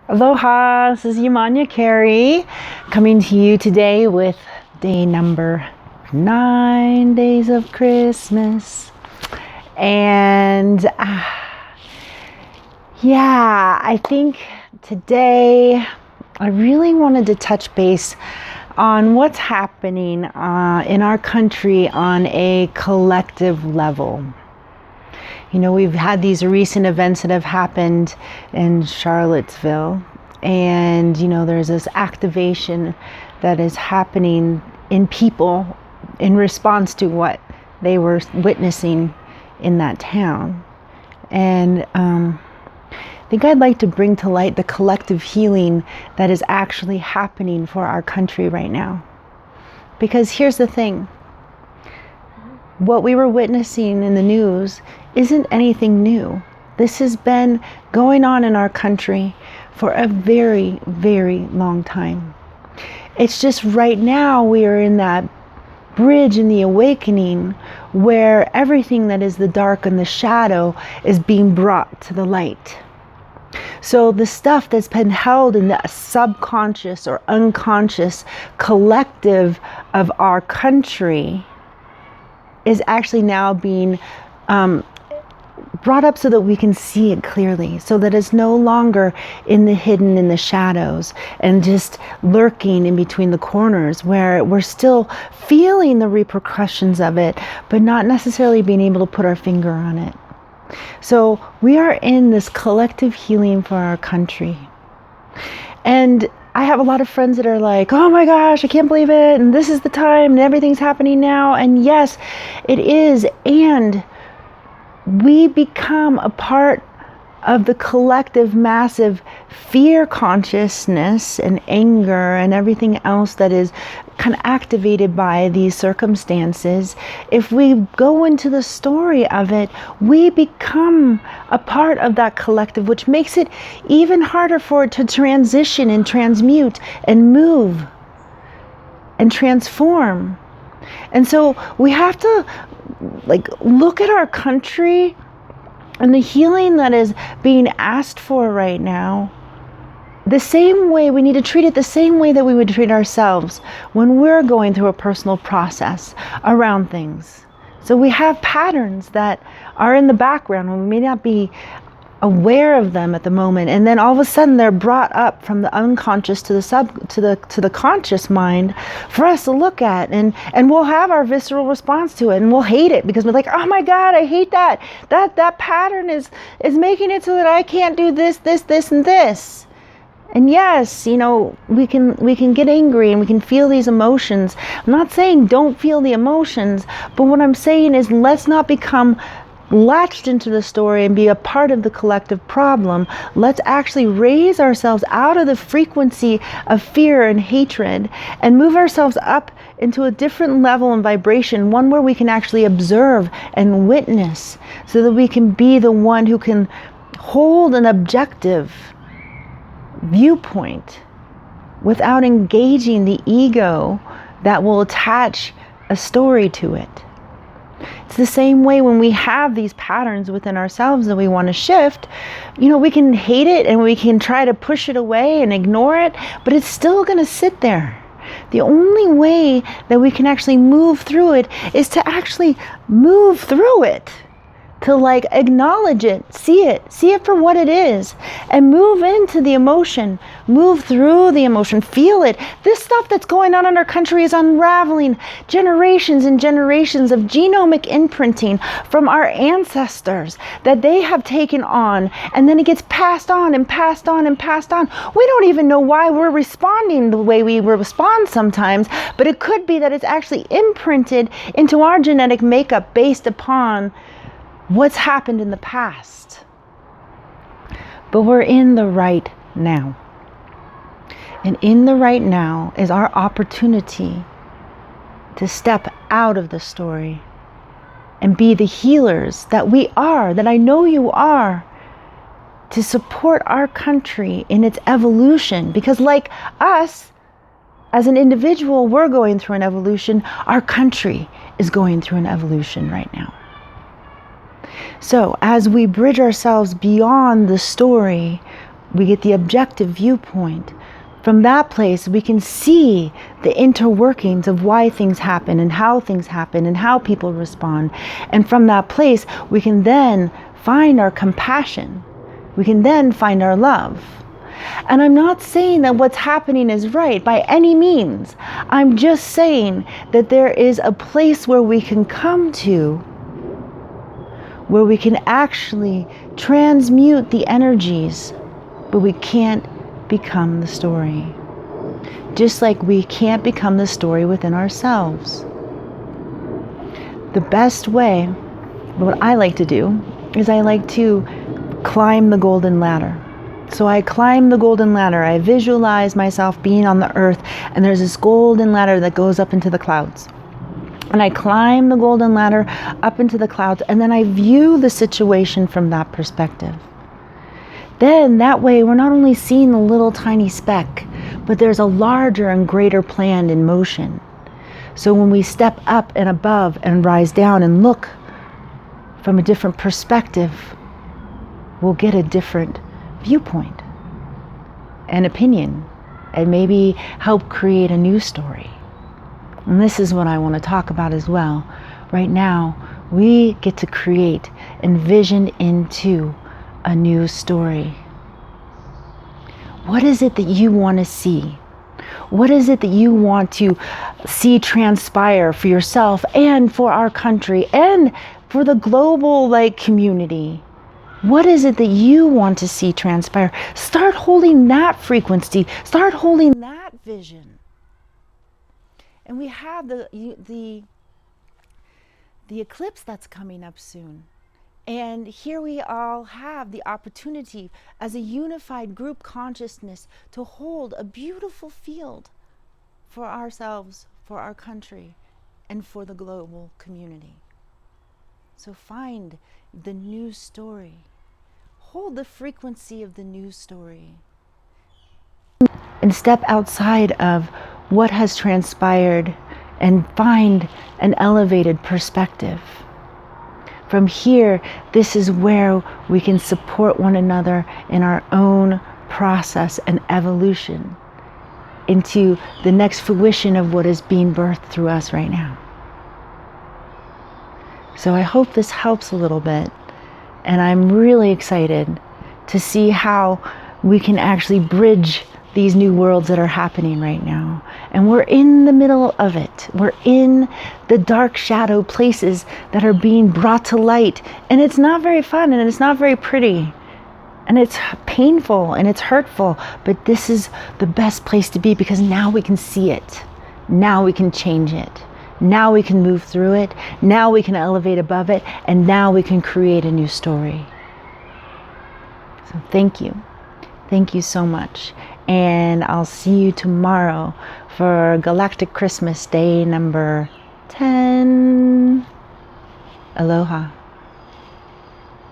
Aloha, this is Yamanya Carey coming to you today with day number 9 days of Christmas. And I think today I really wanted to touch base on what's happening in our country on a collective level. You know, we've had these recent events that have happened in Charlottesville, and, you know, there's this activation that is happening in people in response to what they were witnessing in that town. And I think I'd like to bring to light the collective healing that is actually happening for our country right now. Because here's the thing. What we were witnessing in the news isn't anything new. This has been going on in our country for a very, very long time. It's just right now we are in that bridge in the awakening where everything that is the dark and the shadow is being brought to the light. So the stuff that's been held in the subconscious or unconscious collective of our country is actually now being brought up so that we can see it clearly, so that it's no longer in the hidden, in the shadows, and just lurking in between the corners where we're still feeling the repercussions of it, but not necessarily being able to put our finger on it. So we are in this collective healing for our country. And I have a lot of friends that are like, oh my gosh, I can't believe it, and this is the time, and everything's happening now. And yes, it is. And we become a part of the collective massive fear consciousness and anger and everything else that is kind of activated by these circumstances. If we go into the story of it, we become a part of that collective, which makes it even harder for it to transition and transmute and move and transform. And so we have to look at our country and the healing that is being asked for right now the same way. We need to treat it the same way that we would treat ourselves when we're going through a personal process around things. So we have patterns that are in the background when we may not be aware of them at the moment, and then all of a sudden they're brought up from the unconscious to the conscious mind for us to look at, and we'll have our visceral response to it, and we'll hate it because we're like, oh my God, I hate that pattern is making it so that I can't do this, and this. And yes, you know, we can get angry and we can feel these emotions. I'm not saying don't feel the emotions, but what I'm saying is let's not become latched into the story and be a part of the collective problem. Let's actually raise ourselves out of the frequency of fear and hatred and move ourselves up into a different level and vibration, one where we can actually observe and witness, so that we can be the one who can hold an objective viewpoint without engaging the ego that will attach a story to it. It's the same way when we have these patterns within ourselves that we want to shift. You know, we can hate it and we can try to push it away and ignore it, but it's still going to sit there. The only way that we can actually move through it is to actually move through it, to acknowledge it, see it for what it is, and move into the emotion, move through the emotion, feel it. This stuff that's going on in our country is unraveling generations and generations of genomic imprinting from our ancestors that they have taken on, and then it gets passed on and passed on and passed on. We don't even know why we're responding the way we respond sometimes, but it could be that it's actually imprinted into our genetic makeup based upon what's happened in the past. But we're in the right now. And in the right now is our opportunity to step out of the story and be the healers that we are, that I know you are, to support our country in its evolution. Because like us, as an individual, we're going through an evolution. Our country is going through an evolution right now. So as we bridge ourselves beyond the story, We get the objective viewpoint. From that place, we can see the interworkings of why things happen and how people respond. And from that place, we can then find our compassion. We can then find our love. And I'm not saying that what's happening is right by any means. I'm just saying that there is a place where we can come to, where we can actually transmute the energies, but we can't become the story. Just like we can't become the story within ourselves. The best way, what I like to do, is I like to climb the golden ladder. So I climb the golden ladder. I visualize myself being on the earth, and there's this golden ladder that goes up into the clouds. And I climb the golden ladder up into the clouds, and then I view the situation from that perspective. Then that way we're not only seeing the little tiny speck, but there's a larger and greater plan in motion. So when we step up and above and rise down and look from a different perspective, we'll get a different viewpoint and opinion, and maybe help create a new story. And this is what I want to talk about as well. Right now, we get to create and vision into a new story. What is it that you want to see? What is it that you want to see transpire for yourself and for our country and for the global community? What is it that you want to see transpire? Start holding that frequency. Start holding that vision. And we have the eclipse that's coming up soon. And here we all have the opportunity as a unified group consciousness to hold a beautiful field for ourselves, for our country, and for the global community. So find the new story. Hold the frequency of the new story. And step outside of what has transpired and find an elevated perspective. From here, this is where we can support one another in our own process and evolution into the next fruition of what is being birthed through us right now. So I hope this helps a little bit. And I'm really excited to see how we can actually bridge these new worlds that are happening right now. And we're in the middle of it. We're in the dark shadow places that are being brought to light. And it's not very fun, and it's not very pretty. And it's painful and it's hurtful. But this is the best place to be, because now we can see it. Now we can change it. Now we can move through it. Now we can elevate above it. And now we can create a new story. So thank you. Thank you so much. And I'll see you tomorrow for Galactic Christmas Day number 10. Aloha.